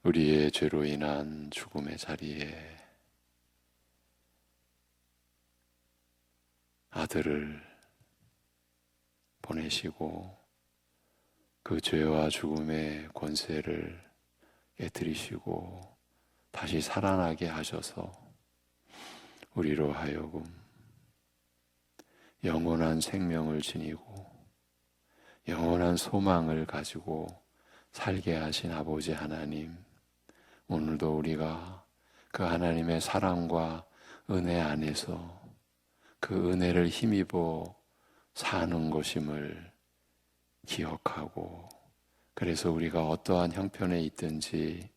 우리의 죄로 인한 죽음의 자리에 아들을 보내시고 그 죄와 죽음의 권세를 깨뜨리시고 다시 살아나게 하셔서 우리로 하여금 영원한 생명을 지니고 영원한 소망을 가지고 살게 하신 아버지 하나님, 오늘도 우리가 그 하나님의 사랑과 은혜 안에서 그 은혜를 힘입어 사는 것임을 기억하고, 그래서 우리가 어떠한 형편에 있든지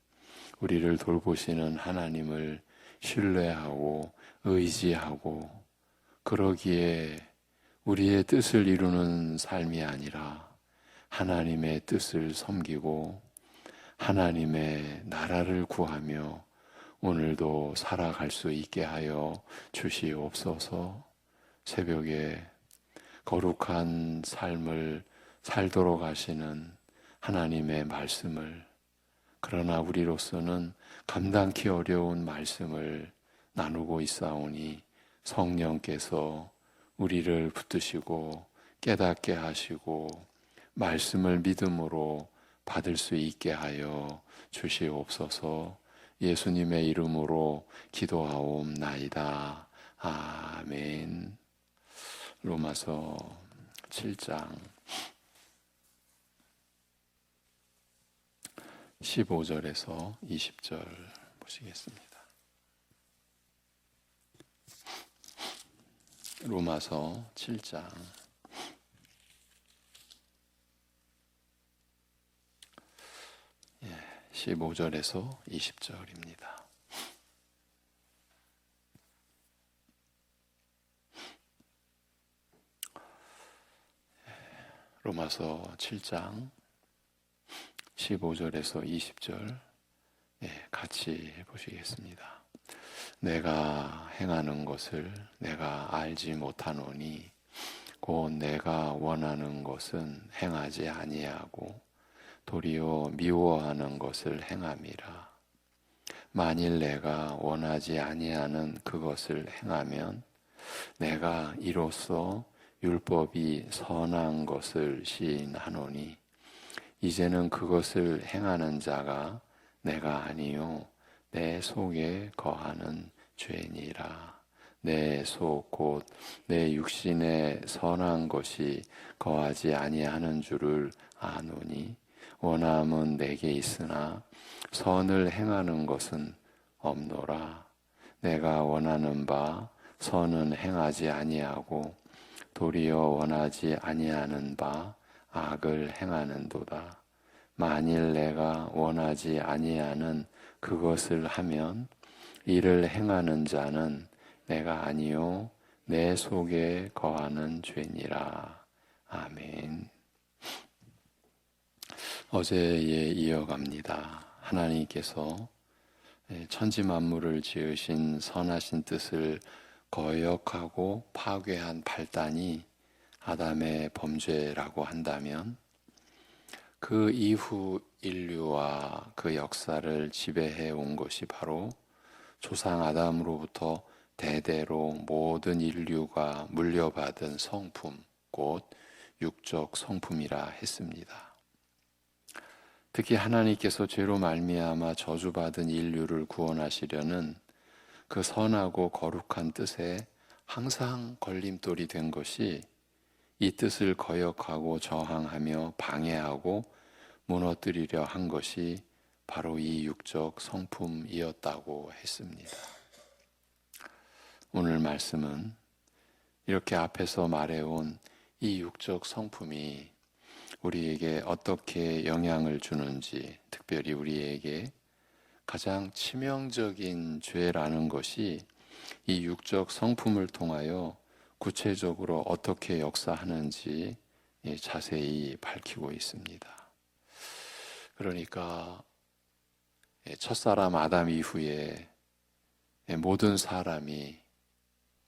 우리를 돌보시는 하나님을 신뢰하고 의지하고, 그러기에 우리의 뜻을 이루는 삶이 아니라 하나님의 뜻을 섬기고 하나님의 나라를 구하며 오늘도 살아갈 수 있게 하여 주시옵소서. 새벽에 거룩한 삶을 살도록 하시는 하나님의 말씀을, 그러나 우리로서는 감당기 어려운 말씀을 나누고 있사오니 성령께서 우리를 붙드시고 깨닫게 하시고 말씀을 믿음으로 받을 수 있게 하여 주시옵소서. 예수님의 이름으로 기도하옵나이다. 아멘. 로마서 7장 15절에서 20절 보시겠습니다. 로마서 7장 15절에서 20절입니다. 로마서 7장 15절에서 20절 같이 보시겠습니다. 내가 행하는 것을 내가 알지 못하노니 곧 내가 원하는 것은 행하지 아니하고 도리어 미워하는 것을 행함이라. 만일 내가 원하지 아니하는 그것을 행하면 내가 이로써 율법이 선한 것을 시인하노니 이제는 그것을 행하는 자가 내가 아니요 내 속에 거하는 죄니라. 내 속 곧 내 육신에 선한 것이 거하지 아니하는 줄을 아노니 원함은 내게 있으나 선을 행하는 것은 없노라. 내가 원하는 바 선은 행하지 아니하고 도리어 원하지 아니하는 바 악을 행하는도다. 만일 내가 원하지 아니하는 그것을 하면 이를 행하는 자는 내가 아니요 내 속에 거하는 죄니라. 아멘. 어제에 이어갑니다. 하나님께서 천지 만물을 지으신 선하신 뜻을 거역하고 파괴한 발단이 아담의 범죄라고 한다면 그 이후 인류와 그 역사를 지배해 온 것이 바로 조상 아담으로부터 대대로 모든 인류가 물려받은 성품, 곧 육적 성품이라 했습니다. 특히 하나님께서 죄로 말미암아 저주받은 인류를 구원하시려는 그 선하고 거룩한 뜻에 항상 걸림돌이 된 것이 이 뜻을 거역하고 저항하며 방해하고 무너뜨리려 한 것이 바로 이 육적 성품이었다고 했습니다. 오늘 말씀은 이렇게 앞에서 말해온 이 육적 성품이 우리에게 어떻게 영향을 주는지, 특별히 우리에게 가장 치명적인 죄라는 것이 이 육적 성품을 통하여 구체적으로 어떻게 역사하는지 자세히 밝히고 있습니다. 그러니까 첫사람 아담 이후에 모든 사람이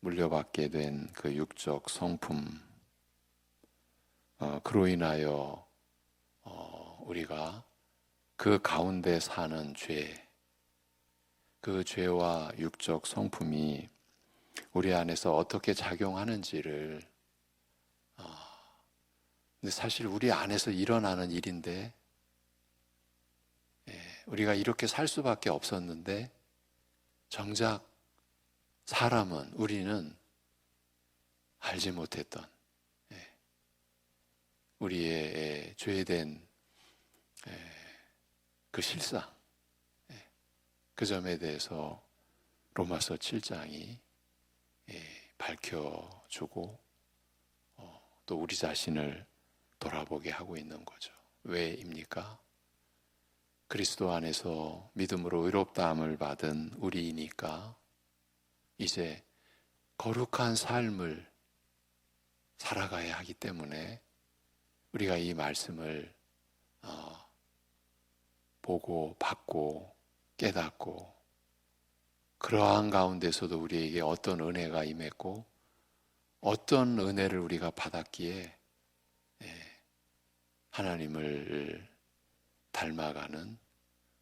물려받게 된 그 육적 성품, 그로 인하여 우리가 그 가운데 사는 죄, 그 죄와 육적 성품이 우리 안에서 어떻게 작용하는지를 근데 사실 우리 안에서 일어나는 일인데 우리가 이렇게 살 수밖에 없었는데 정작 우리는 알지 못했던 우리의 죄된 그 실상, 그 점에 대해서 로마서 7장이 밝혀주고 또 우리 자신을 돌아보게 하고 있는 거죠. 왜입니까? 그리스도 안에서 믿음으로 의롭다함을 받은 우리이니까 이제 거룩한 삶을 살아가야 하기 때문에 우리가 이 말씀을 보고 받고 깨닫고 그러한 가운데서도 우리에게 어떤 은혜가 임했고 어떤 은혜를 우리가 받았기에 하나님을 닮아가는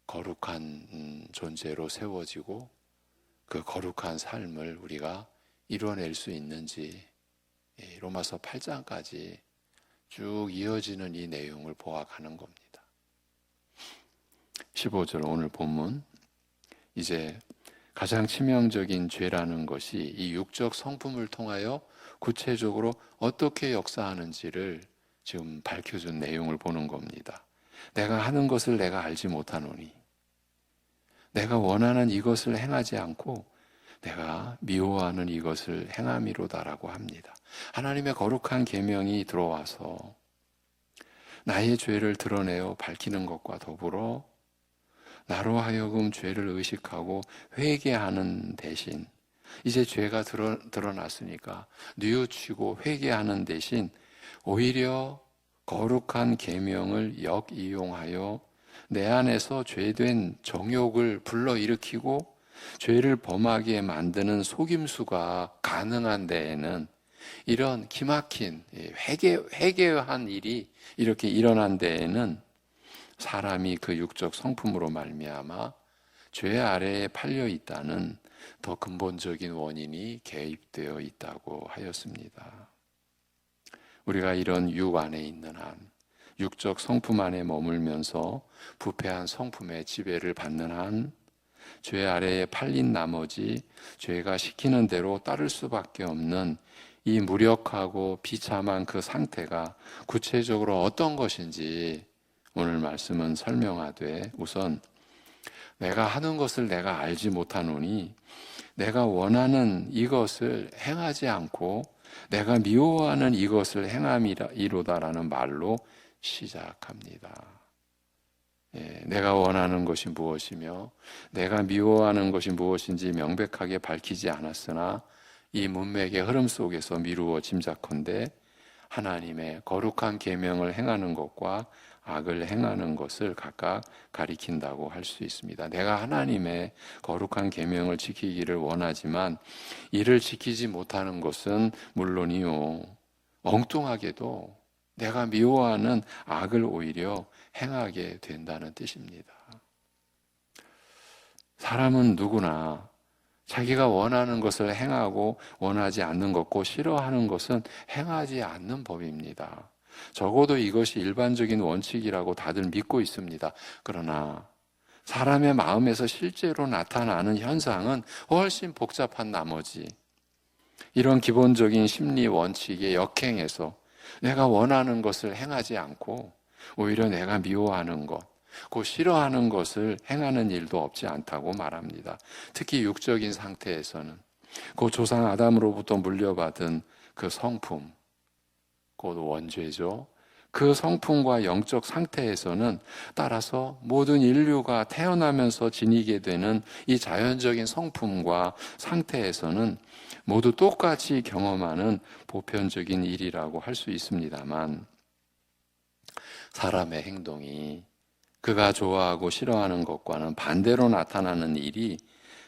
거룩한 존재로 세워지고 그 거룩한 삶을 우리가 이뤄낼 수 있는지 로마서 8장까지 쭉 이어지는 이 내용을 보아가는 겁니다. 15절 오늘 본문, 이제 가장 치명적인 죄라는 것이 이 육적 성품을 통하여 구체적으로 어떻게 역사하는지를 지금 밝혀준 내용을 보는 겁니다. 내가 하는 것을 내가 알지 못하노니 내가 원하는 이것을 행하지 않고 내가 미워하는 이것을 행함이로다라고 합니다. 하나님의 거룩한 계명이 들어와서 나의 죄를 드러내어 밝히는 것과 더불어 나로 하여금 죄를 의식하고 회개하는 대신 이제 죄가 드러났으니까 뉘우치고 회개하는 대신 오히려 거룩한 계명을 역이용하여 내 안에서 죄된 정욕을 불러일으키고 죄를 범하게 만드는 속임수가 가능한 데에는 이런 기막힌 회개한 일이 이렇게 일어난 데에는 사람이 그 육적 성품으로 말미암아 죄 아래에 팔려 있다는 더 근본적인 원인이 개입되어 있다고 하였습니다. 우리가 이런 육 안에 있는 한, 육적 성품 안에 머물면서 부패한 성품의 지배를 받는 한, 죄 아래에 팔린 나머지 죄가 시키는 대로 따를 수밖에 없는 이 무력하고 비참한 그 상태가 구체적으로 어떤 것인지 오늘 말씀은 설명하되, 우선 내가 하는 것을 내가 알지 못하노니 내가 원하는 이것을 행하지 않고 내가 미워하는 이것을 행함이로다라는 말로 시작합니다. 내가 원하는 것이 무엇이며 내가 미워하는 것이 무엇인지 명백하게 밝히지 않았으나 이 문맥의 흐름 속에서 미루어 짐작컨대 하나님의 거룩한 계명을 행하는 것과 악을 행하는 것을 각각 가리킨다고 할 수 있습니다. 내가 하나님의 거룩한 계명을 지키기를 원하지만 이를 지키지 못하는 것은 물론이요, 엉뚱하게도 내가 미워하는 악을 오히려 행하게 된다는 뜻입니다. 사람은 누구나 자기가 원하는 것을 행하고 원하지 않는 것고 싫어하는 것은 행하지 않는 법입니다. 적어도 이것이 일반적인 원칙이라고 다들 믿고 있습니다. 그러나 사람의 마음에서 실제로 나타나는 현상은 훨씬 복잡한 나머지 이런 기본적인 심리 원칙에 역행해서 내가 원하는 것을 행하지 않고 오히려 내가 미워하는 것, 그 싫어하는 것을 행하는 일도 없지 않다고 말합니다. 특히 육적인 상태에서는 그 조상 아담으로부터 물려받은 그 성품, 곧 원죄죠. 그 성품과 영적 상태에서는 따라서 모든 인류가 태어나면서 지니게 되는 이 자연적인 성품과 상태에서는 모두 똑같이 경험하는 보편적인 일이라고 할 수 있습니다만, 사람의 행동이 그가 좋아하고 싫어하는 것과는 반대로 나타나는 일이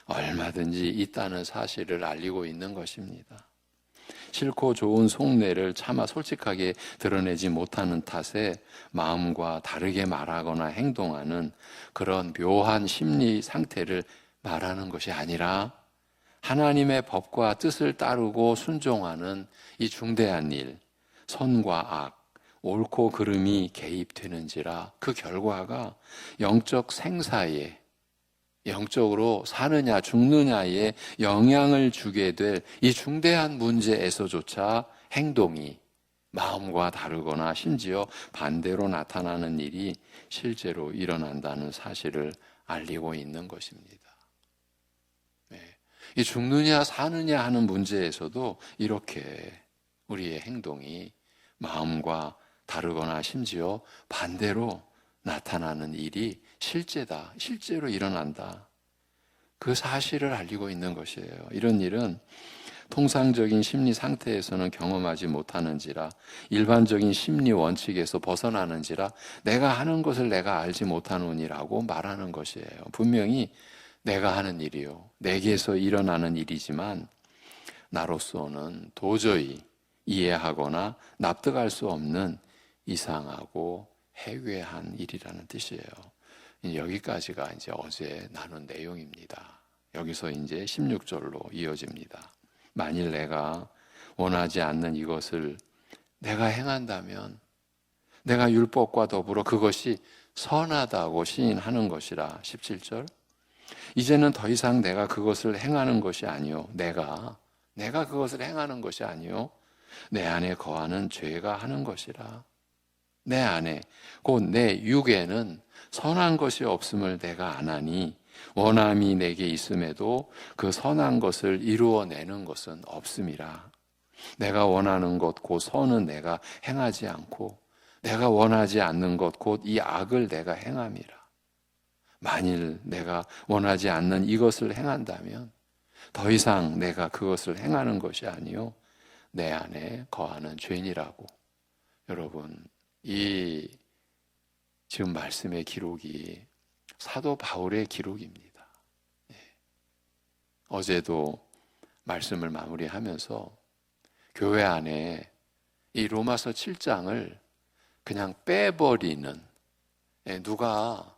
얼마든지 있다는 사실을 알리고 있는 것입니다. 싫고 좋은 속내를 차마 솔직하게 드러내지 못하는 탓에 마음과 다르게 말하거나 행동하는 그런 묘한 심리 상태를 말하는 것이 아니라 하나님의 법과 뜻을 따르고 순종하는 이 중대한 일, 선과 악, 옳고 그름이 개입되는지라 그 결과가 영적 생사에, 영적으로 사느냐 죽느냐에 영향을 주게 될 이 중대한 문제에서조차 행동이 마음과 다르거나 심지어 반대로 나타나는 일이 실제로 일어난다는 사실을 알리고 있는 것입니다. 이 죽느냐 사느냐 하는 문제에서도 이렇게 우리의 행동이 마음과 다르거나 심지어 반대로 나타나는 일이 실제로 일어난다. 그 사실을 알리고 있는 것이에요. 이런 일은 통상적인 심리 상태에서는 경험하지 못하는지라, 일반적인 심리 원칙에서 벗어나는지라 내가 하는 것을 내가 알지 못하노니라고 말하는 것이에요. 분명히 내가 하는 일이요, 내게서 일어나는 일이지만 나로서는 도저히 이해하거나 납득할 수 없는 이상하고 해괴한 일이라는 뜻이에요. 여기까지가 이제 어제 나눈 내용입니다. 여기서 이제 16절로 이어집니다. 만일 내가 원하지 않는 이것을 내가 행한다면 내가 율법과 더불어 그것이 선하다고 시인하는 것이라. 17절. 이제는 더 이상 내가 그것을 행하는 것이 아니요, 내가 그것을 행하는 것이 아니요, 내 안에 거하는 죄가 하는 것이라. 내 안에 곧 내 육에는 선한 것이 없음을 내가 아나니 원함이 내게 있음에도 그 선한 것을 이루어내는 것은 없음이라. 내가 원하는 것 곧 선은 내가 행하지 않고 내가 원하지 않는 것 곧 이 악을 내가 행함이라. 만일 내가 원하지 않는 이것을 행한다면 더 이상 내가 그것을 행하는 것이 아니요, 내 안에 거하는 죄니라고. 여러분, 이 지금 말씀의 기록이 사도 바울의 기록입니다. 어제도 말씀을 마무리하면서 교회 안에 이 로마서 7장을 그냥 빼버리는, 누가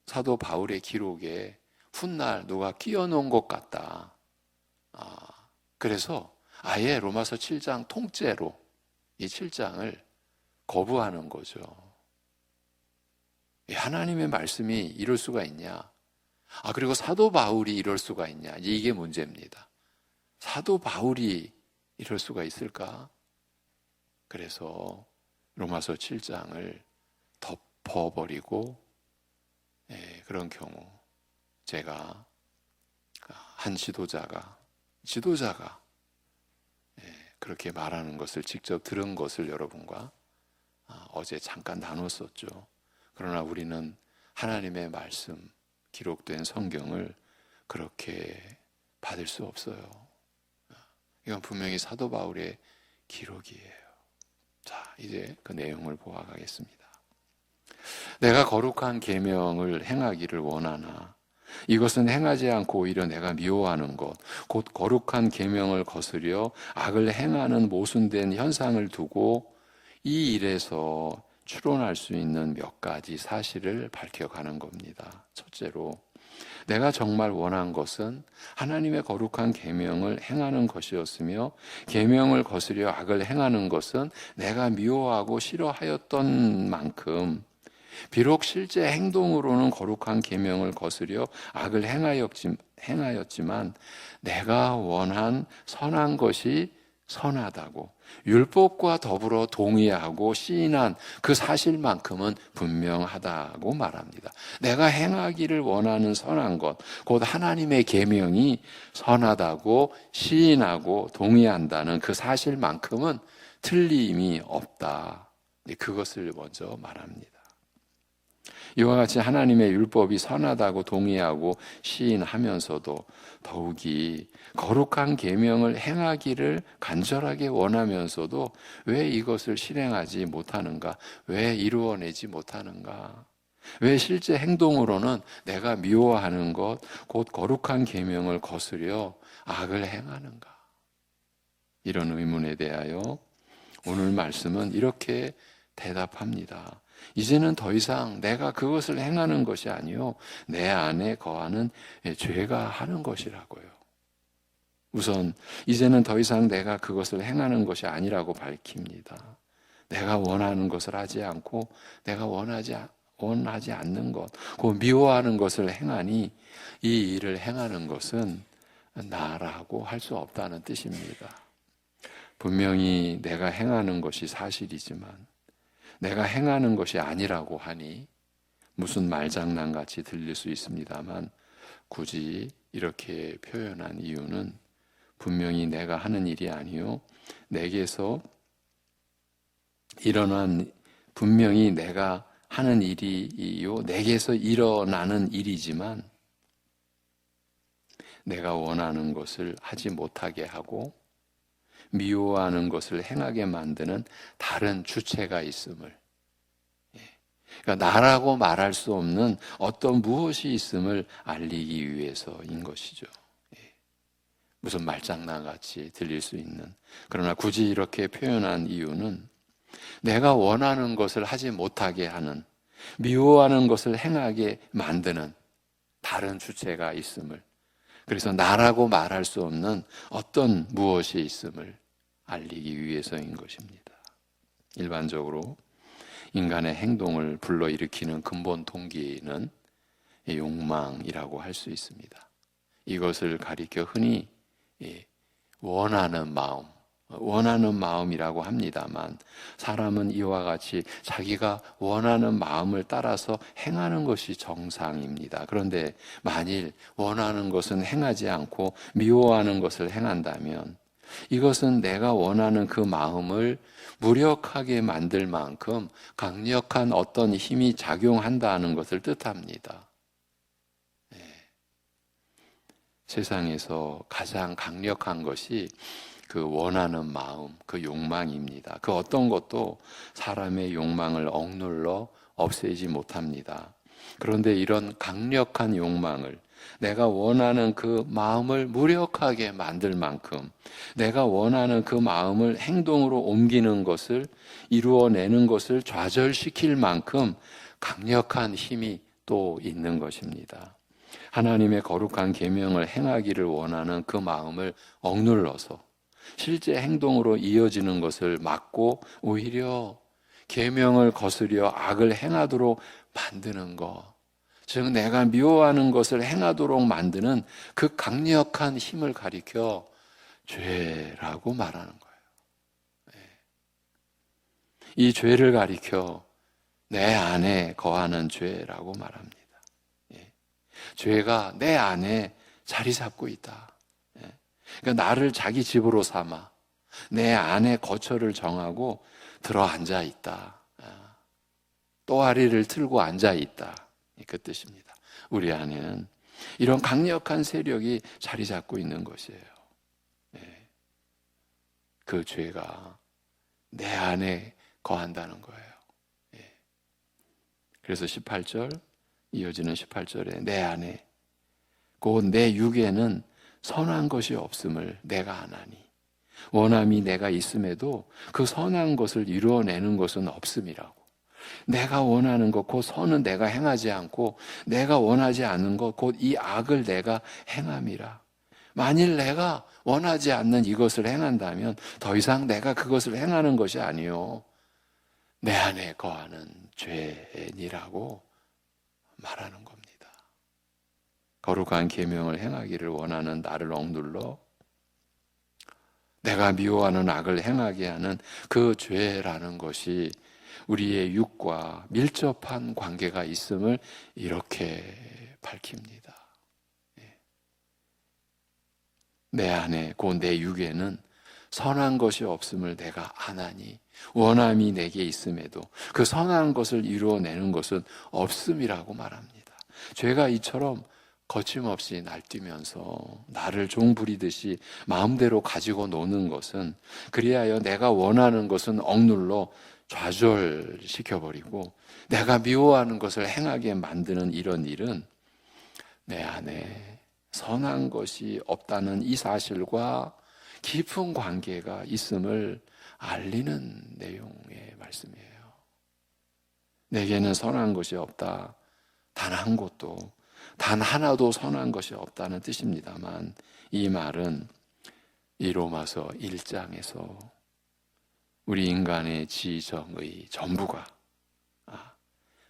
사도 바울의 기록에 훗날 누가 끼워놓은 것 같다. 그래서 아예 로마서 7장 통째로 이 7장을 거부하는 거죠. 하나님의 말씀이 이럴 수가 있냐? 그리고 사도 바울이 이럴 수가 있냐? 이게 문제입니다. 사도 바울이 이럴 수가 있을까? 그래서 로마서 7장을 덮어버리고, 그런 경우 제가 한 지도자가 그렇게 말하는 것을 직접 들은 것을 여러분과 어제 잠깐 나눴었죠. 그러나 우리는 하나님의 말씀, 기록된 성경을 그렇게 받을 수 없어요. 이건 분명히 사도 바울의 기록이에요. 자, 이제 그 내용을 보아가겠습니다. 내가 거룩한 계명을 행하기를 원하나 이것은 행하지 않고 오히려 내가 미워하는 것, 곧 거룩한 계명을 거스려 악을 행하는 모순된 현상을 두고 이 일에서 추론할 수 있는 몇 가지 사실을 밝혀가는 겁니다. 첫째로, 내가 정말 원한 것은 하나님의 거룩한 계명을 행하는 것이었으며 계명을 거스려 악을 행하는 것은 내가 미워하고 싫어하였던 만큼 비록 실제 행동으로는 거룩한 계명을 거스려 악을 행하였지만 내가 원한 선한 것이 선하다고 율법과 더불어 동의하고 시인한 그 사실만큼은 분명하다고 말합니다. 내가 행하기를 원하는 선한 것, 곧 하나님의 계명이 선하다고 시인하고 동의한다는 그 사실만큼은 틀림이 없다. 그것을 먼저 말합니다. 이와 같이 하나님의 율법이 선하다고 동의하고 시인하면서도 더욱이 거룩한 계명을 행하기를 간절하게 원하면서도 왜 이것을 실행하지 못하는가? 왜 이루어내지 못하는가? 왜 실제 행동으로는 내가 미워하는 것, 곧 거룩한 계명을 거스려 악을 행하는가? 이런 의문에 대하여 오늘 말씀은 이렇게 대답합니다. 이제는 더 이상 내가 그것을 행하는 것이 아니요 내 안에 거하는 죄가 하는 것이라고요. 우선 이제는 더 이상 내가 그것을 행하는 것이 아니라고 밝힙니다. 내가 원하는 것을 하지 않고 내가 원하지 않는 것, 그 미워하는 것을 행하니 이 일을 행하는 것은 나라고 할 수 없다는 뜻입니다. 분명히 내가 행하는 것이 사실이지만 내가 행하는 것이 아니라고 하니 무슨 말장난같이 들릴 수 있습니다만 굳이 이렇게 표현한 이유는 분명히 내가 하는 일이 아니요 내게서 일어난 분명히 내가 하는 일이요 내게서 일어나는 일이지만 내가 원하는 것을 하지 못하게 하고 미워하는 것을 행하게 만드는 다른 주체가 있음을, 그러니까 나라고 말할 수 없는 어떤 무엇이 있음을 알리기 위해서인 것이죠. 무슨 말장난같이 들릴 수 있는, 그러나 굳이 이렇게 표현한 이유는 내가 원하는 것을 하지 못하게 하는, 미워하는 것을 행하게 만드는 다른 주체가 있음을, 그래서 나라고 말할 수 없는 어떤 무엇이 있음을 알리기 위해서인 것입니다. 일반적으로 인간의 행동을 불러일으키는 근본 동기는 욕망이라고 할 수 있습니다. 이것을 가리켜 흔히 원하는 마음이라고 합니다만 사람은 이와 같이 자기가 원하는 마음을 따라서 행하는 것이 정상입니다. 그런데 만일 원하는 것은 행하지 않고 미워하는 것을 행한다면 이것은 내가 원하는 그 마음을 무력하게 만들 만큼 강력한 어떤 힘이 작용한다는 것을 뜻합니다. 세상에서 가장 강력한 것이 그 원하는 마음, 그 욕망입니다. 그 어떤 것도 사람의 욕망을 억눌러 없애지 못합니다. 그런데 이런 강력한 욕망을 내가 원하는 그 마음을 무력하게 만들 만큼 내가 원하는 그 마음을 행동으로 옮기는 것을 이루어내는 것을 좌절시킬 만큼 강력한 힘이 또 있는 것입니다. 하나님의 거룩한 계명을 행하기를 원하는 그 마음을 억눌러서 실제 행동으로 이어지는 것을 막고 오히려 계명을 거스려 악을 행하도록 만드는 것, 즉 내가 미워하는 것을 행하도록 만드는 그 강력한 힘을 가리켜 죄라고 말하는 거예요. 이 죄를 가리켜 내 안에 거하는 죄라고 말합니다. 죄가 내 안에 자리 잡고 있다. 그러니까 나를 자기 집으로 삼아 내 안에 거처를 정하고 들어앉아 있다. 또아리를 틀고 앉아 있다. 그 뜻입니다. 우리 안에는 이런 강력한 세력이 자리 잡고 있는 것이에요. 그 죄가 내 안에 거한다는 거예요. 그래서 18절, 이어지는 18절에 내 안에 곧 내 육에는 선한 것이 없음을 내가 아나니 원함이 내가 있음에도 그 선한 것을 이루어내는 것은 없음이라고. 내가 원하는 것, 곧 선은 내가 행하지 않고 내가 원하지 않는 것, 곧 이 악을 내가 행함이라. 만일 내가 원하지 않는 이것을 행한다면 더 이상 내가 그것을 행하는 것이 아니요 내 안에 거하는 죄니라고 말하는 겁니다. 거룩한 계명을 행하기를 원하는 나를 억눌러 내가 미워하는 악을 행하게 하는 그 죄라는 것이 우리의 육과 밀접한 관계가 있음을 이렇게 밝힙니다. 내 안에 곧 내 육에는 선한 것이 없음을 내가 아나니 원함이 내게 있음에도 그 선한 것을 이루어내는 것은 없음이라고 말합니다. 죄가 이처럼 거침없이 날뛰면서 나를 종 부리듯이 마음대로 가지고 노는 것은 그리하여 내가 원하는 것은 억눌러 좌절시켜버리고 내가 미워하는 것을 행하게 만드는 이런 일은 내 안에 선한 것이 없다는 이 사실과 깊은 관계가 있음을 알리는 내용의 말씀이에요. 내게는 선한 것이 없다. 단 한 곳도, 단 하나도 선한 것이 없다는 뜻입니다만, 이 말은 이 로마서 1장에서 우리 인간의 지정의 전부가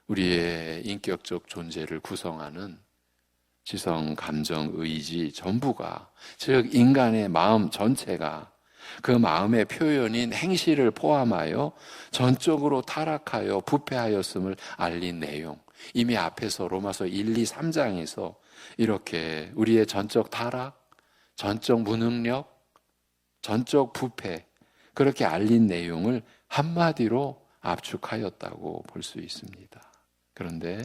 우리의 인격적 존재를 구성하는 지성, 감정, 의지 전부가, 즉 인간의 마음 전체가 그 마음의 표현인 행실을 포함하여 전적으로 타락하여 부패하였음을 알린 내용, 이미 앞에서 로마서 1, 2, 3장에서 이렇게 우리의 전적 타락, 전적 무능력, 전적 부패, 그렇게 알린 내용을 한마디로 압축하였다고 볼 수 있습니다. 그런데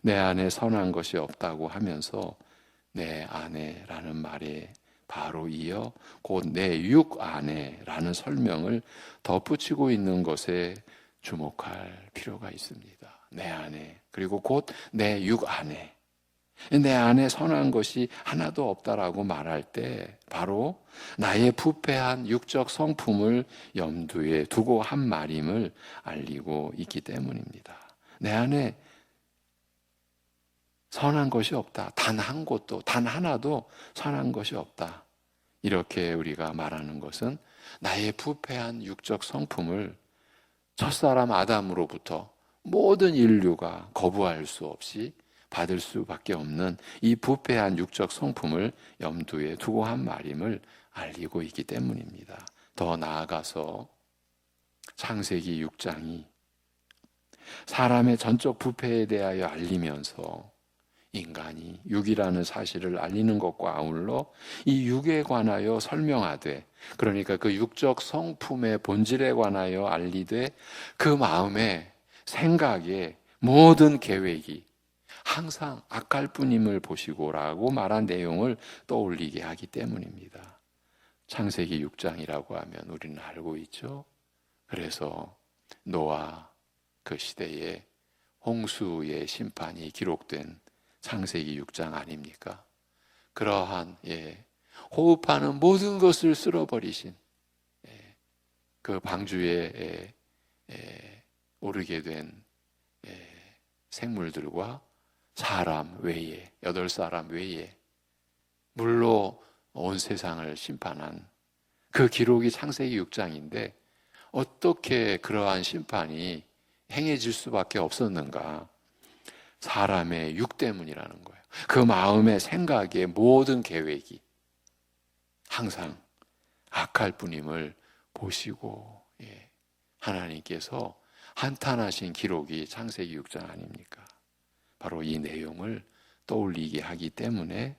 내 안에 선한 것이 없다고 하면서 내 안에라는 말에 바로 이어 곧 내 육 안에라는 설명을 덧붙이고 있는 것에 주목할 필요가 있습니다. 내 안에, 그리고 곧 내 육 안에. 내 안에 선한 것이 하나도 없다라고 말할 때 바로 나의 부패한 육적 성품을 염두에 두고 한 말임을 알리고 있기 때문입니다. 내 안에 선한 것이 없다. 단 한 곳도, 단 하나도 선한 것이 없다. 이렇게 우리가 말하는 것은 나의 부패한 육적 성품을 첫사람 아담으로부터 모든 인류가 거부할 수 없이 받을 수밖에 없는 이 부패한 육적 성품을 염두에 두고 한 말임을 알리고 있기 때문입니다. 더 나아가서 창세기 6장이 사람의 전적 부패에 대하여 알리면서 인간이 육이라는 사실을 알리는 것과 아울러 이 육에 관하여 설명하되, 그러니까 그 육적 성품의 본질에 관하여 알리되 그 마음의 생각의 모든 계획이 항상 악할 뿐임을 보시고라고 말한 내용을 떠올리게 하기 때문입니다. 창세기 6장이라고 하면 우리는 알고 있죠. 그래서 노아 그 시대에 홍수의 심판이 기록된 창세기 6장 아닙니까? 그러한 호흡하는 모든 것을 쓸어버리신 그 방주에 오르게 된 생물들과 사람 외에, 8사람 외에 물로 온 세상을 심판한 그 기록이 창세기 6장인데 어떻게 그러한 심판이 행해질 수밖에 없었는가? 사람의 육 때문이라는 거예요. 그 마음의 생각의 모든 계획이 항상 악할 뿐임을 보시고 하나님께서 한탄하신 기록이 창세기 6장 아닙니까? 바로 이 내용을 떠올리게 하기 때문에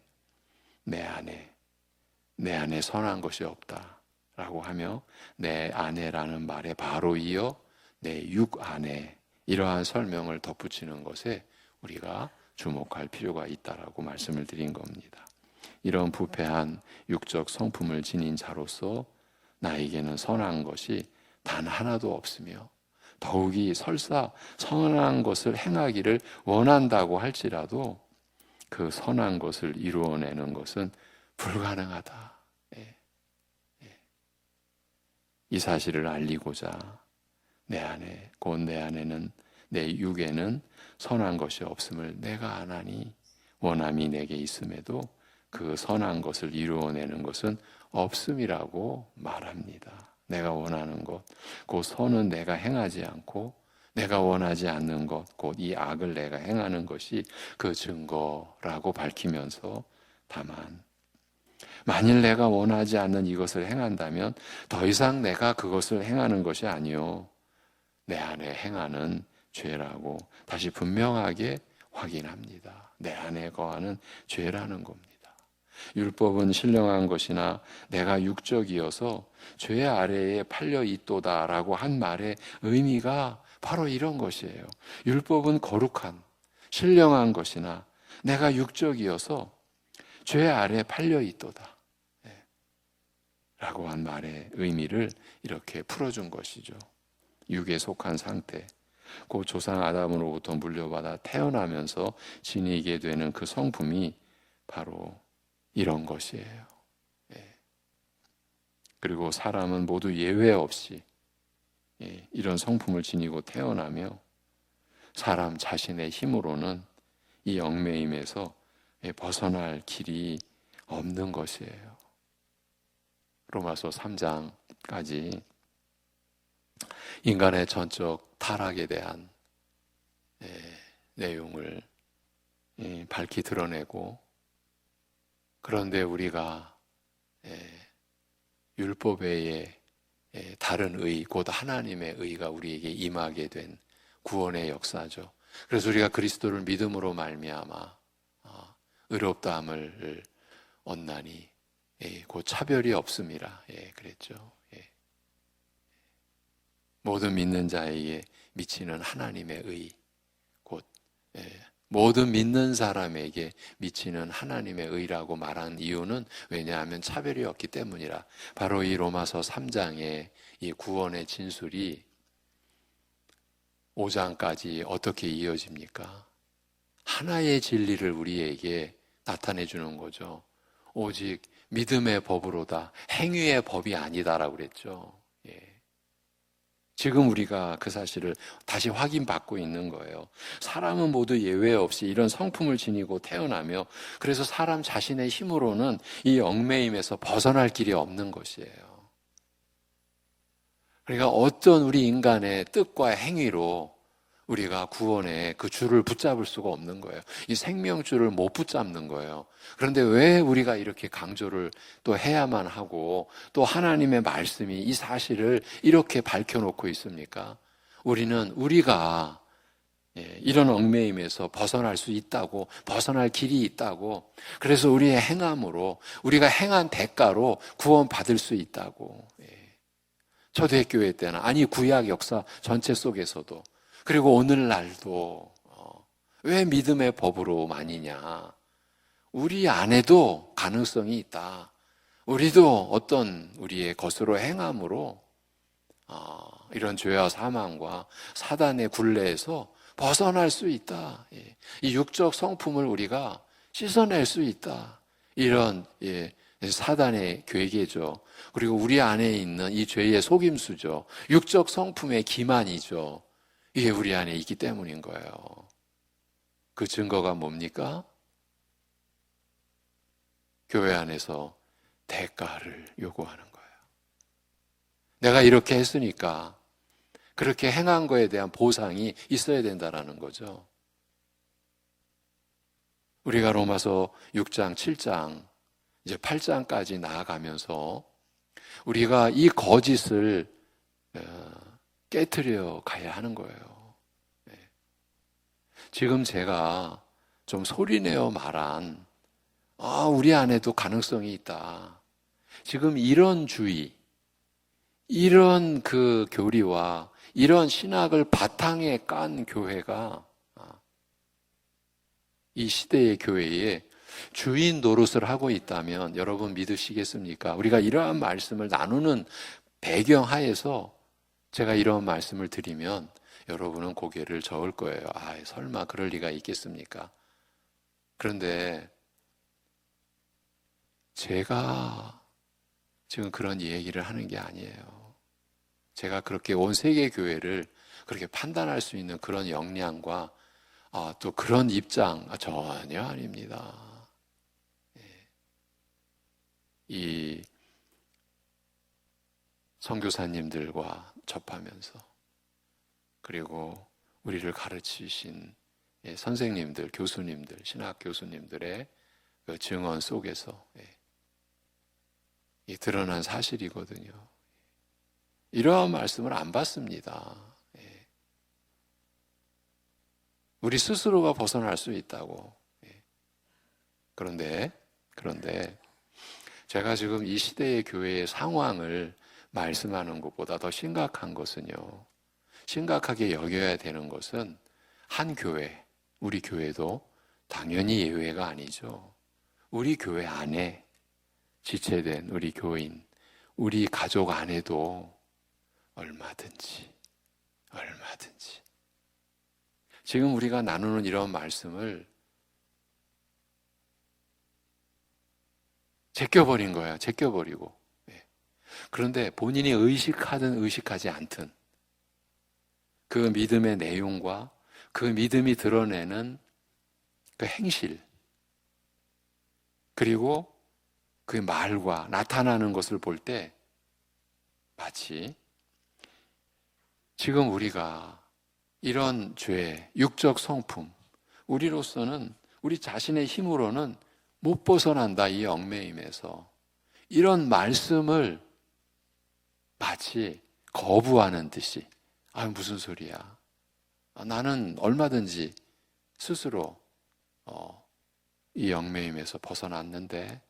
내 안에 선한 것이 없다라고 하며 내 안에라는 말에 바로 이어 내 육 안에, 이러한 설명을 덧붙이는 것에 우리가 주목할 필요가 있다라고 말씀을 드린 겁니다. 이런 부패한 육적 성품을 지닌 자로서 나에게는 선한 것이 단 하나도 없으며 더욱이 설사 선한 것을 행하기를 원한다고 할지라도 그 선한 것을 이루어내는 것은 불가능하다. 이 사실을 알리고자 내 안에, 곧 내 안에는, 내 육에는 선한 것이 없음을 내가 아나니 원함이 내게 있음에도 그 선한 것을 이루어내는 것은 없음이라고 말합니다. 내가 원하는 것, 그 선은 내가 행하지 않고 내가 원하지 않는 것, 곧 이 악을 내가 행하는 것이 그 증거라고 밝히면서 다만 만일 내가 원하지 않는 이것을 행한다면 더 이상 내가 그것을 행하는 것이 아니요 내 안에 행하는 죄라고 다시 분명하게 확인합니다. 내 안에 거하는 죄라는 겁니다. 율법은 신령한 것이나 내가 육적이어서 죄 아래에 팔려 있도다라고 한 말의 의미가 바로 이런 것이에요. 율법은 거룩한, 신령한 것이나 내가 육적이어서 죄 아래에 팔려 있도다 라고 한 말의 의미를 이렇게 풀어준 것이죠. 육에 속한 상태, 그 조상 아담으로부터 물려받아 태어나면서 지니게 되는 그 성품이 바로 이런 것이에요. 그리고 사람은 모두 예외 없이 이런 성품을 지니고 태어나며 사람 자신의 힘으로는 이 얽매임에서 벗어날 길이 없는 것이에요. 로마서 3장까지 인간의 전적 타락에 대한 내용을 밝히 드러내고, 그런데 우리가 율법의 다른 의, 곧 하나님의 의가 우리에게 임하게 된 구원의 역사죠. 그래서 우리가 그리스도를 믿음으로 말미암아 의롭다함을 얻나니 곧 차별이 없음이라 그랬죠. 모든 믿는 자에게 미치는 하나님의 의, 곧 모든 믿는 사람에게 미치는 하나님의 의라고 말한 이유는 왜냐하면 차별이 없기 때문이라. 바로 이 로마서 3장의 이 구원의 진술이 5장까지 어떻게 이어집니까? 하나의 진리를 우리에게 나타내 주는 거죠. 오직 믿음의 법으로다, 행위의 법이 아니다라고 그랬죠. 지금 우리가 그 사실을 다시 확인받고 있는 거예요. 사람은 모두 예외 없이 이런 성품을 지니고 태어나며, 그래서 사람 자신의 힘으로는 이 얽매임에서 벗어날 길이 없는 것이에요. 그러니까 어떤 우리 인간의 뜻과 행위로 우리가 구원의 그 줄을 붙잡을 수가 없는 거예요. 이 생명줄을 못 붙잡는 거예요. 그런데 왜 우리가 이렇게 강조를 또 해야만 하고 또 하나님의 말씀이 이 사실을 이렇게 밝혀놓고 있습니까? 우리는 우리가 이런 얽매임에서 벗어날 수 있다고, 벗어날 길이 있다고, 그래서 우리의 행함으로, 우리가 행한 대가로 구원받을 수 있다고. 초대교회 때나, 아니 구약 역사 전체 속에서도, 그리고 오늘날도 왜 믿음의 법으로만이냐? 우리 안에도 가능성이 있다. 우리도 어떤 우리의 것으로 행함으로 이런 죄와 사망과 사단의 굴레에서 벗어날 수 있다. 이 육적 성품을 우리가 씻어낼 수 있다. 이런 사단의 괴계죠. 그리고 우리 안에 있는 이 죄의 속임수죠. 육적 성품의 기만이죠. 이게 우리 안에 있기 때문인 거예요. 그 증거가 뭡니까? 교회 안에서 대가를 요구하는 거예요. 내가 이렇게 했으니까 그렇게 행한 거에 대한 보상이 있어야 된다는 거죠. 우리가 로마서 6장, 7장, 이제 8장까지 나아가면서 우리가 이 거짓을 깨트려 가야 하는 거예요. 지금 제가 좀 소리내어 말한 우리 안에도 가능성이 있다. 지금 이런 주의, 이런 그 교리와 이런 신학을 바탕에 깐 교회가 이 시대의 교회에 주인 노릇을 하고 있다면 여러분 믿으시겠습니까? 우리가 이러한 말씀을 나누는 배경 하에서 제가 이런 말씀을 드리면 여러분은 고개를 저을 거예요. 설마 그럴 리가 있겠습니까? 그런데 제가 지금 그런 얘기를 하는 게 아니에요. 제가 그렇게 온 세계 교회를 그렇게 판단할 수 있는 그런 역량과 또 그런 입장 전혀 아닙니다. 이 선교사님들과 접하면서, 그리고 우리를 가르치신 선생님들, 교수님들, 신학 교수님들의 그 증언 속에서 드러난 사실이거든요. 이러한 말씀을 안 받습니다. 우리 스스로가 벗어날 수 있다고. 그런데 제가 지금 이 시대의 교회의 상황을 말씀하는 것보다 더 심각한 것은요, 심각하게 여겨야 되는 것은 한 교회, 우리 교회도 당연히 예외가 아니죠. 우리 교회 안에 지체된 우리 교인, 우리 가족 안에도 얼마든지 지금 우리가 나누는 이런 말씀을 제껴버린 거야. 제껴버리고 그런데 본인이 의식하든 의식하지 않든 그 믿음의 내용과 그 믿음이 드러내는 그 행실, 그리고 그 말과 나타나는 것을 볼 때 마치 지금 우리가 이런 죄, 육적 성품, 우리로서는 우리 자신의 힘으로는 못 벗어난다, 이 얽매임에서. 이런 말씀을 마치 거부하는 듯이, 무슨 소리야. 나는 얼마든지 스스로 이 얽매임에서 벗어났는데,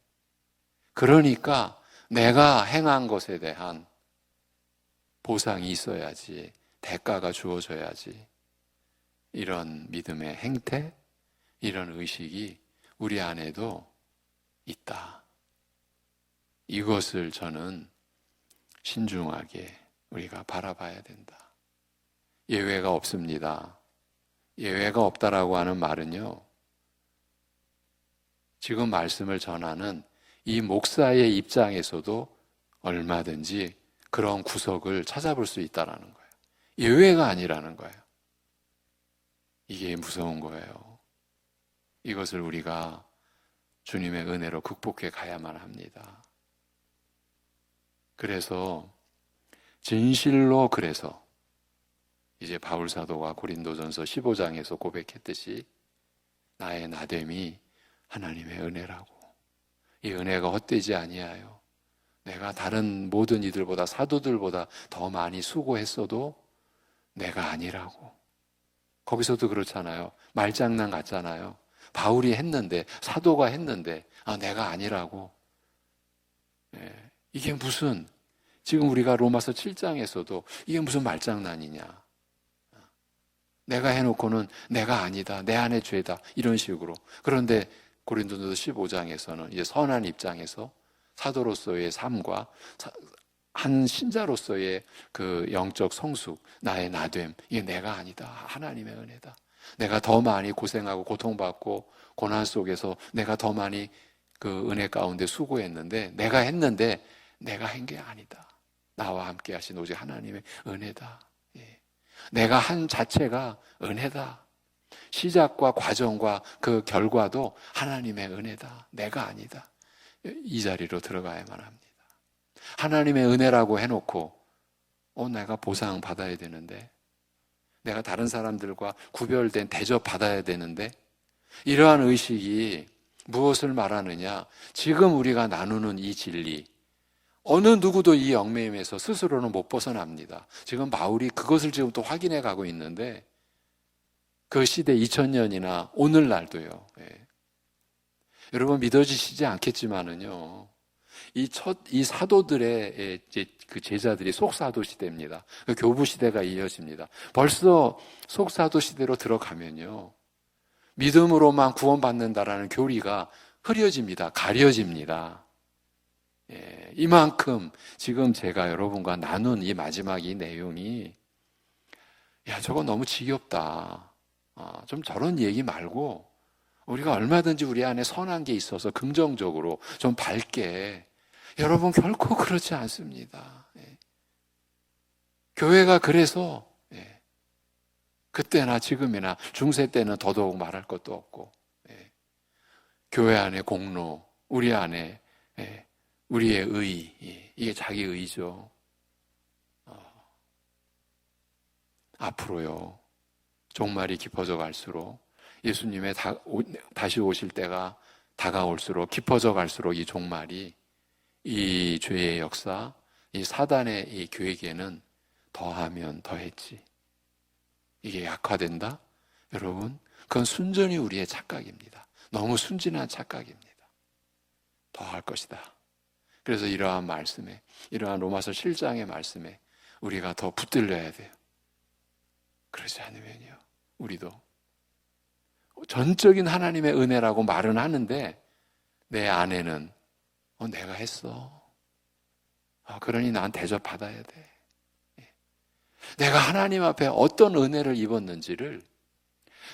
그러니까 내가 행한 것에 대한 보상이 있어야지, 대가가 주어져야지. 이런 믿음의 행태, 이런 의식이 우리 안에도 있다. 이것을 저는 신중하게 우리가 바라봐야 된다. 예외가 없습니다. 예외가 없다라고 하는 말은요, 지금 말씀을 전하는 이 목사의 입장에서도 얼마든지 그런 구석을 찾아볼 수 있다는 거예요. 예외가 아니라는 거예요. 이게 무서운 거예요. 이것을 우리가 주님의 은혜로 극복해 가야만 합니다. 그래서 진실로, 그래서 이제 바울 사도가 고린도전서 15장에서 고백했듯이 나의 나됨이 하나님의 은혜라고. 이 은혜가 헛되지 아니하여 내가 다른 모든 이들보다, 사도들보다 더 많이 수고했어도 내가 아니라고. 거기서도 그렇잖아요. 말장난 같잖아요. 바울이 했는데, 사도가 했는데 내가 아니라고. 이게 무슨, 지금 우리가 로마서 7장에서도 이게 무슨 말장난이냐. 내가 해놓고는 내가 아니다, 내 안의 죄다, 이런 식으로. 그런데 고린도전서 15장에서는 이제 선한 입장에서 사도로서의 삶과 한 신자로서의 그 영적 성숙, 나의 나됨, 이게 내가 아니다, 하나님의 은혜다. 내가 더 많이 고생하고 고통받고 고난 속에서 내가 더 많이 그 은혜 가운데 수고했는데, 내가 했는데 내가 한 게 아니다. 나와 함께 하신 오직 하나님의 은혜다. 내가 한 자체가 은혜다. 시작과 과정과 그 결과도 하나님의 은혜다. 내가 아니다. 이 자리로 들어가야만 합니다. 하나님의 은혜라고 해놓고 내가 보상 받아야 되는데, 내가 다른 사람들과 구별된 대접 받아야 되는데, 이러한 의식이 무엇을 말하느냐? 지금 우리가 나누는 이 진리, 어느 누구도 이 얽매임에서 스스로는 못 벗어납니다. 지금 바울이 그것을 지금 또 확인해 가고 있는데, 그 시대 2000년이나 오늘날도요. 여러분 믿어지시지 않겠지만은요, 이 사도들의 그 제자들이 속사도 시대입니다. 그 교부 시대가 이어집니다. 벌써 속사도 시대로 들어가면요, 믿음으로만 구원받는다라는 교리가 흐려집니다. 가려집니다. 이만큼 지금 제가 여러분과 나눈 이 마지막 이 내용이, 저거 너무 지겹다. 좀 저런 얘기 말고 우리가 얼마든지 우리 안에 선한 게 있어서 긍정적으로 좀 밝게. 여러분 결코 그렇지 않습니다. 교회가 그래서 그때나 지금이나 중세 때는 더더욱 말할 것도 없고, 교회 안에 공로, 우리 안에 우리의 의, 이게 자기 의죠. 앞으로요, 종말이 깊어져 갈수록, 예수님의 다시 오실 때가 다가올수록, 깊어져 갈수록 이 종말이, 이 죄의 역사, 이 사단의 이 계획에는 더하면 더했지. 이게 약화된다? 여러분, 그건 순전히 우리의 착각입니다. 너무 순진한 착각입니다. 더할 것이다. 그래서 이러한 말씀에, 이러한 로마서 7장의 말씀에 우리가 더 붙들려야 돼요. 그러지 않으면요, 우리도 전적인 하나님의 은혜라고 말은 하는데 내 안에는 내가 했어. 그러니 난 대접받아야 돼. 내가 하나님 앞에 어떤 은혜를 입었는지를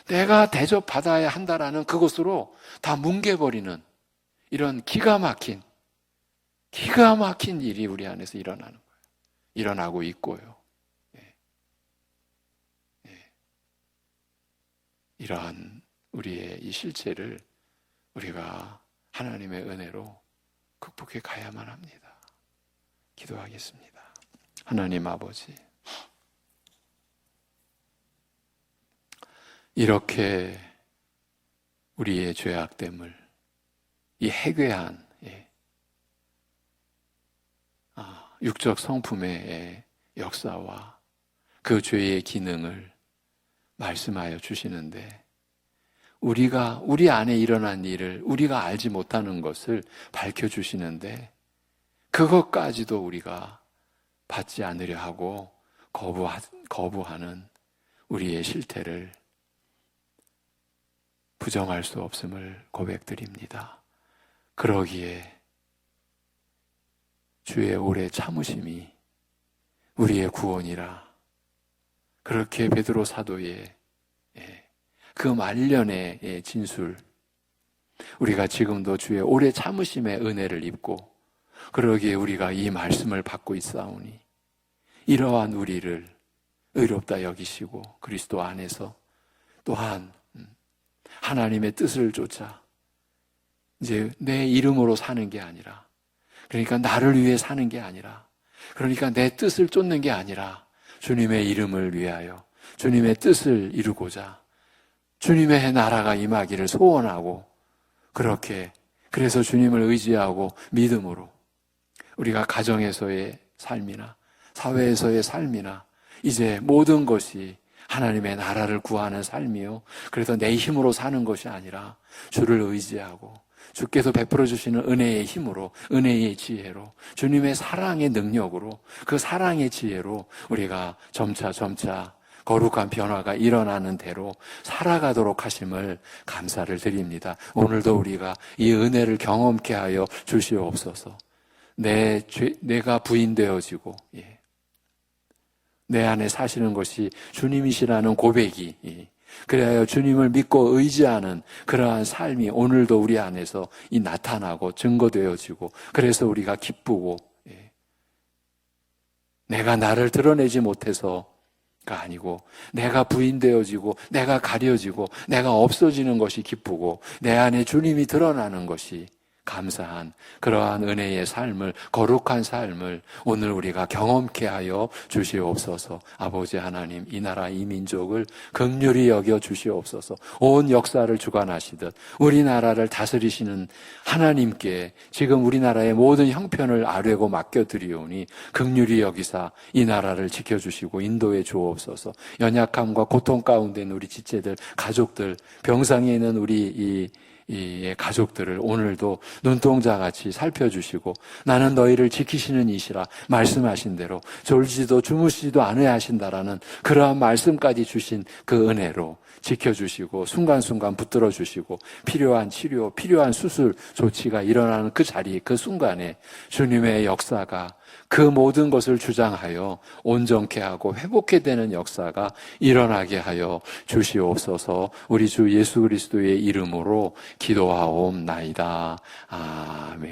내가 대접받아야 한다라는 그것으로 다 뭉개버리는 이런 기가 막힌 기가 막힌 일이 우리 안에서 일어나는 거예요. 일어나고 있고요. 이러한 우리의 이 실체를 우리가 하나님의 은혜로 극복해 가야만 합니다. 기도하겠습니다. 하나님 아버지, 이렇게 우리의 죄악됨을, 이 해괴한 육적 성품의 역사와 그 죄의 기능을 말씀하여 주시는데, 우리 안에 일어난 일을 우리가 알지 못하는 것을 밝혀주시는데, 그것까지도 우리가 받지 않으려 하고 거부하는 우리의 실태를 부정할 수 없음을 고백드립니다. 그러기에 주의 오래 참으심이 우리의 구원이라, 그렇게 베드로 사도의 그 말년의 진술, 우리가 지금도 주의 오래 참으심의 은혜를 입고 그러기에 우리가 이 말씀을 받고 있사오니, 이러한 우리를 의롭다 여기시고 그리스도 안에서 또한 하나님의 뜻을 쫓아 이제 내 이름으로 사는 게 아니라, 그러니까 나를 위해 사는 게 아니라, 그러니까 내 뜻을 쫓는 게 아니라 주님의 이름을 위하여 주님의 뜻을 이루고자 주님의 나라가 임하기를 소원하고, 그렇게 그래서 주님을 의지하고 믿음으로 우리가 가정에서의 삶이나 사회에서의 삶이나 이제 모든 것이 하나님의 나라를 구하는 삶이요, 그래서 내 힘으로 사는 것이 아니라 주를 의지하고 주께서 베풀어 주시는 은혜의 힘으로, 은혜의 지혜로, 주님의 사랑의 능력으로, 그 사랑의 지혜로 우리가 점차 거룩한 변화가 일어나는 대로 살아가도록 하심을 감사를 드립니다. 오늘도 우리가 이 은혜를 경험케 하여 주시옵소서. 내가 부인되어지고 내 안에 사시는 것이 주님이시라는 고백이, 그래야 주님을 믿고 의지하는 그러한 삶이 오늘도 우리 안에서 나타나고 증거되어지고, 그래서 우리가 기쁘고, 내가 나를 드러내지 못해서가 아니고 내가 부인되어지고 내가 가려지고 내가 없어지는 것이 기쁘고, 내 안에 주님이 드러나는 것이 감사한 그러한 은혜의 삶을, 거룩한 삶을 오늘 우리가 경험케 하여 주시옵소서. 아버지 하나님, 이 나라 이 민족을 긍휼히 여겨 주시옵소서. 온 역사를 주관하시듯 우리나라를 다스리시는 하나님께 지금 우리나라의 모든 형편을 아뢰고 맡겨드리오니 긍휼히 여기사 이 나라를 지켜주시고 인도해 주옵소서. 연약함과 고통 가운데 있는 우리 지체들, 가족들, 병상에 있는 우리 이 가족들을 오늘도 눈동자같이 살펴주시고, 나는 너희를 지키시는 이시라 말씀하신 대로 졸지도 주무시지도 않아야 하신다라는 그러한 말씀까지 주신 그 은혜로 지켜주시고 순간순간 붙들어 주시고, 필요한 치료, 필요한 수술 조치가 일어나는 그 자리, 그 순간에 주님의 역사가 그 모든 것을 주장하여 온전케 하고 회복케 되는 역사가 일어나게 하여 주시옵소서. 우리 주 예수 그리스도의 이름으로 기도하옵나이다. 아멘.